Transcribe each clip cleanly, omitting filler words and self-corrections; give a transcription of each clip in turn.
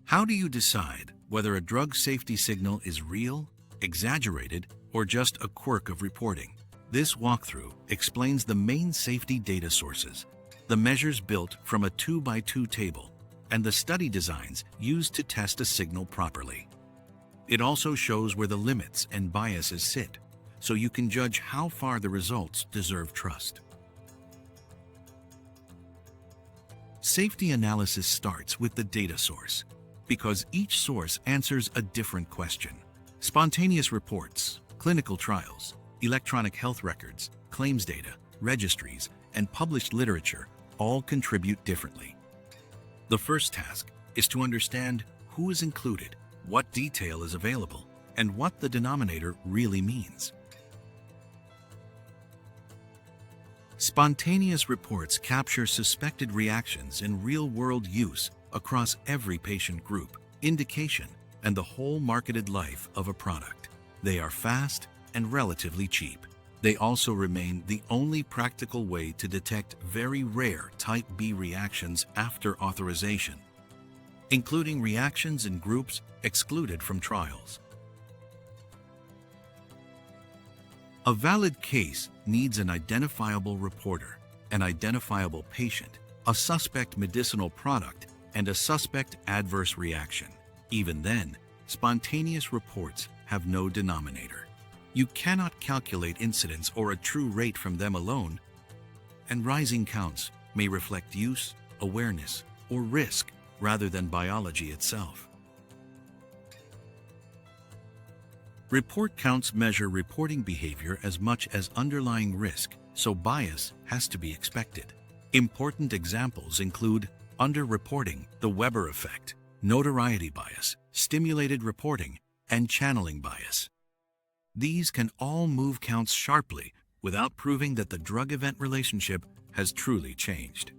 How do you decide whether a drug safety signal is real, exaggerated, or just a quirk of reporting? This walkthrough explains the main safety data sources, the measures built from a 2x2 table, and the study designs used to test a signal properly. It also shows where the limits and biases sit, so you can judge how far the results deserve trust. Safety analysis starts with the data source, because each source answers a different question. Spontaneous reports, clinical trials, electronic health records, claims data, registries, and published literature all contribute differently. The first task is to understand who is included, what detail is available, and what the denominator really means. Spontaneous reports capture suspected reactions in real-world use across every patient group, indication, and the whole marketed life of a product. They are fast and relatively cheap. They also remain the only practical way to detect very rare Type B reactions after authorization, including reactions in groups excluded from trials. A valid case needs an identifiable reporter, an identifiable patient, a suspect medicinal product, and a suspect adverse reaction. Even then, spontaneous reports have no denominator. You cannot calculate incidence or a true rate from them alone, and rising counts may reflect use, awareness, or risk rather than biology itself. Report counts measure reporting behavior as much as underlying risk, so bias has to be expected. Important examples include underreporting, the Weber effect, notoriety bias, stimulated reporting, and channeling bias. These can all move counts sharply without proving that the drug-event relationship has truly changed.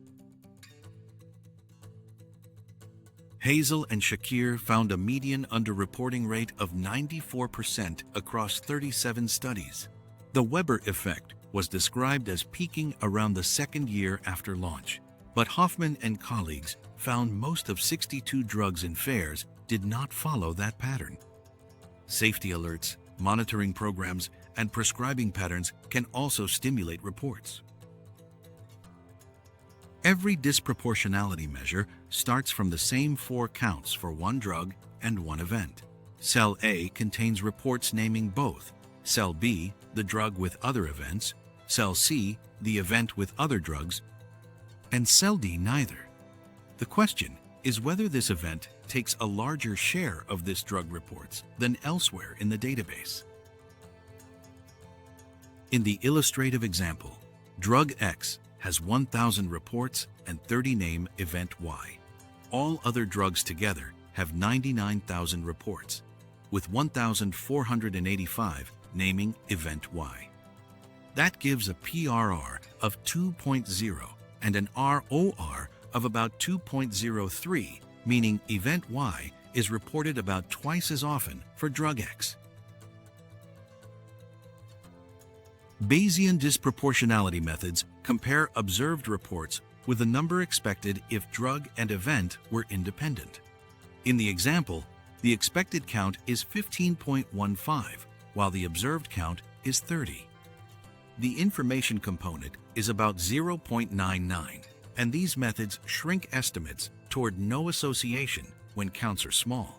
Hazel and Shakir found a median underreporting rate of 94% across 37 studies. The Weber effect was described as peaking around the second year after launch, but Hoffman and colleagues found most of 62 drugs in FAERS did not follow that pattern. Safety alerts, monitoring programs, and prescribing patterns can also stimulate reports. Every disproportionality measure starts from the same 4 counts for one drug and one event. Cell A contains reports naming both, Cell B, the drug with other events, Cell C, the event with other drugs, and Cell D neither. The question is whether this event takes a larger share of this drug reports than elsewhere in the database. In the illustrative example, drug X has 1,000 reports and 30 name event Y. All other drugs together have 99,000 reports, with 1,485 naming event Y. That gives a PRR of 2.0 and an ROR of about 2.03, meaning event Y is reported about twice as often for drug X. Bayesian disproportionality methods compare observed reports with the number expected if drug and event were independent. In the example, the expected count is 15.15, while the observed count is 30. The information component is about 0.99, and these methods shrink estimates toward no association when counts are small.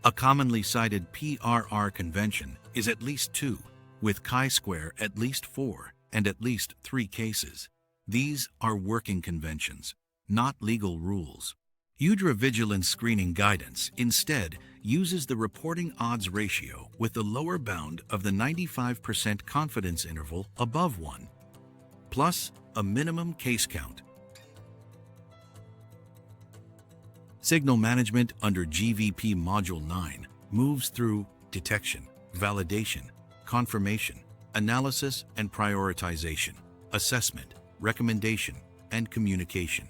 A commonly cited PRR convention is at least 2, with chi-square at least 4 and at least 3 cases. These are working conventions, not legal rules. Ultravigilance screening guidance instead uses the reporting odds ratio with the lower bound of the 95% confidence interval above 1, plus a minimum case count. Signal management under GVP Module 9 moves through detection, validation, confirmation, analysis and prioritization, assessment, recommendation, and communication.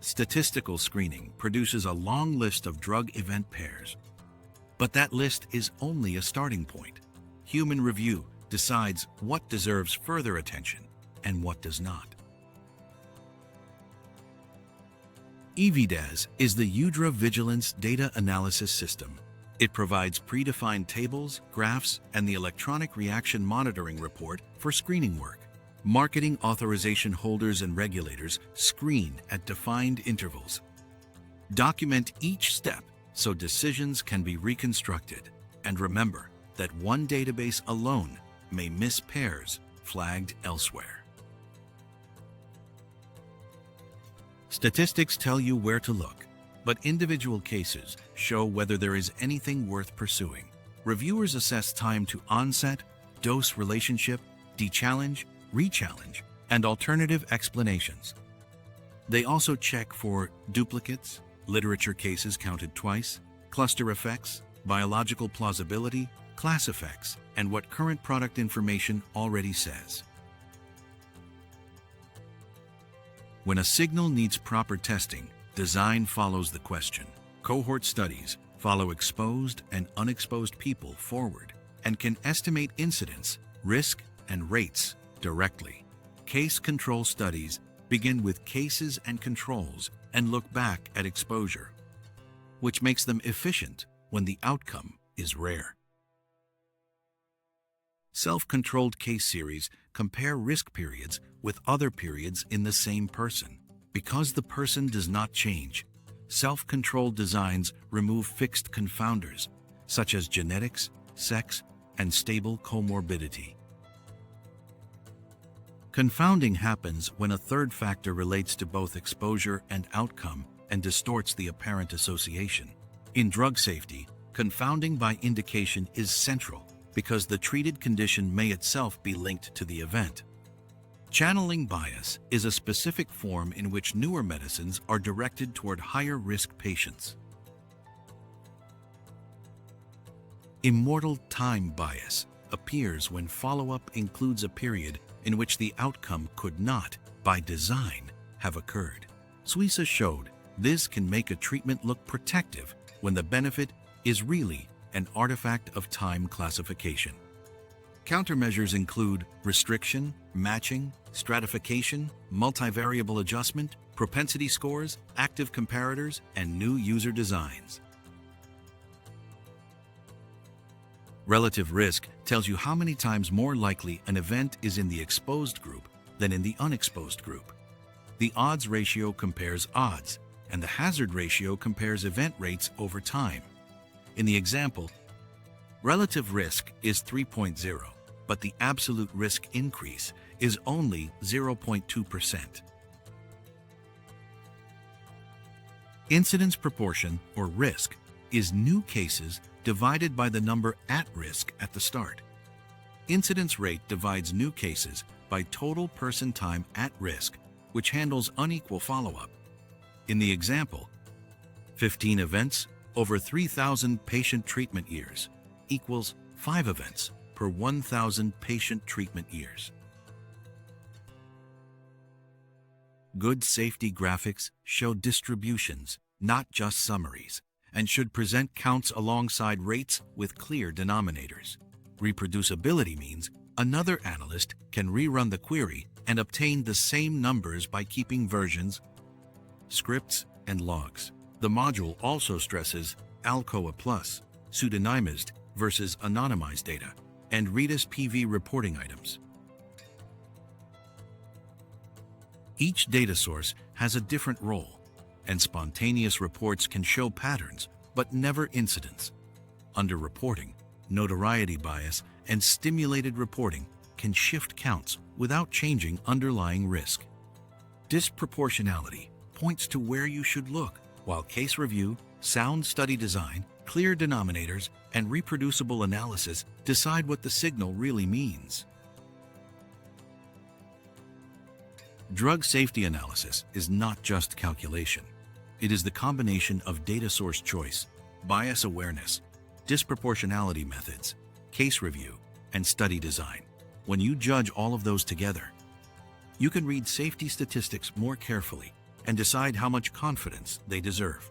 Statistical screening produces a long list of drug event pairs. But that list is only a starting point. Human review decides what deserves further attention and what does not. EVDAS is the Pharmacovigilance Data Analysis System. It provides predefined tables, graphs, and the electronic reaction monitoring report for screening work. Marketing authorization holders and regulators screen at defined intervals. Document each step so decisions can be reconstructed. And remember that one database alone may miss pairs flagged elsewhere. Statistics tell you where to look, but individual cases show whether there is anything worth pursuing. Reviewers assess time to onset, dose relationship, dechallenge, rechallenge, and alternative explanations. They also check for duplicates, literature cases counted twice, cluster effects, biological plausibility, class effects, and what current product information already says. When a signal needs proper testing, design follows the question. Cohort studies follow exposed and unexposed people forward and can estimate incidence, risk, and rates directly. Case control studies begin with cases and controls and look back at exposure, which makes them efficient when the outcome is rare. Self-controlled case series compare risk periods with other periods in the same person. Because the person does not change, self-controlled designs remove fixed confounders, such as genetics, sex, and stable comorbidity. Confounding happens when a third factor relates to both exposure and outcome and distorts the apparent association. In drug safety, confounding by indication is central because the treated condition may itself be linked to the event. Channeling bias is a specific form in which newer medicines are directed toward higher-risk patients. Immortal time bias appears when follow-up includes a period in which the outcome could not, by design, have occurred. Suissa showed this can make a treatment look protective when the benefit is really an artifact of time classification. Countermeasures include restriction, matching, stratification, multivariable adjustment, propensity scores, active comparators, and new user designs. Relative risk tells you how many times more likely an event is in the exposed group than in the unexposed group. The odds ratio compares odds, and the hazard ratio compares event rates over time. In the example, relative risk is 3.0, but the absolute risk increase is only 0.2%. Incidence proportion, or risk, is new cases divided by the number at risk at the start. Incidence rate divides new cases by total person time at risk, which handles unequal follow-up. In the example, 15 events over 3,000 patient treatment years equals 5 events per 1,000 patient treatment years. Good safety graphics show distributions, not just summaries, and should present counts alongside rates with clear denominators. Reproducibility means another analyst can rerun the query and obtain the same numbers by keeping versions, scripts, and logs. The module also stresses Alcoa Plus, pseudonymized versus anonymized data, and REDIS PV reporting items. Each data source has a different role, and spontaneous reports can show patterns, but never incidents. Underreporting, notoriety bias, and stimulated reporting can shift counts without changing underlying risk. Disproportionality points to where you should look, while case review, sound study design, clear denominators, and reproducible analysis decide what the signal really means. Drug safety analysis is not just calculation. It is the combination of data source choice, bias awareness, disproportionality methods, case review, and study design. When you judge all of those together, you can read safety statistics more carefully and decide how much confidence they deserve.